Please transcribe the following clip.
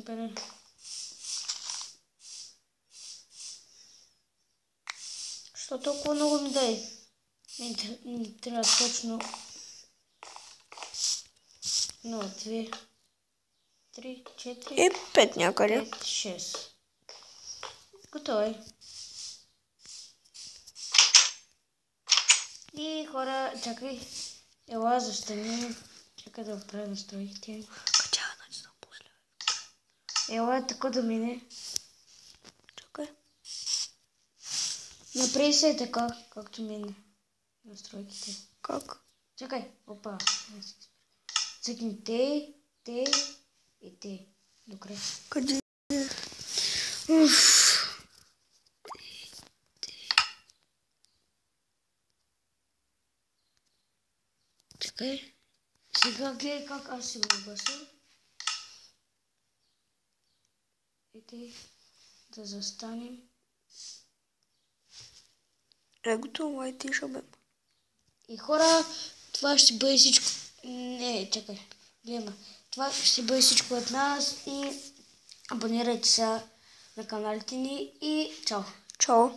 пене. Що толкова много ми дай? Ми трябва точно 1, 2, 3, 4 и 5 някъде. 5, 6. Готово е. И хора, чакай. Ела, застани. Чакай да оправя настройките. Качава начина после. Ела, така да мине. Чакай. Направи се така, както мине. Настройките. Как? Чакай, опа. Цъкни те и те. До края. Къде? Чакай. Сега гледай как аз си го обясвам. И те да застанем. Готово, ай ти ще бе. И хора, това ще бъде всичко. Не, чакай. Гледай. Това ще бъде всичко от нас и абонирайте се на каналите ни и чао! Чао!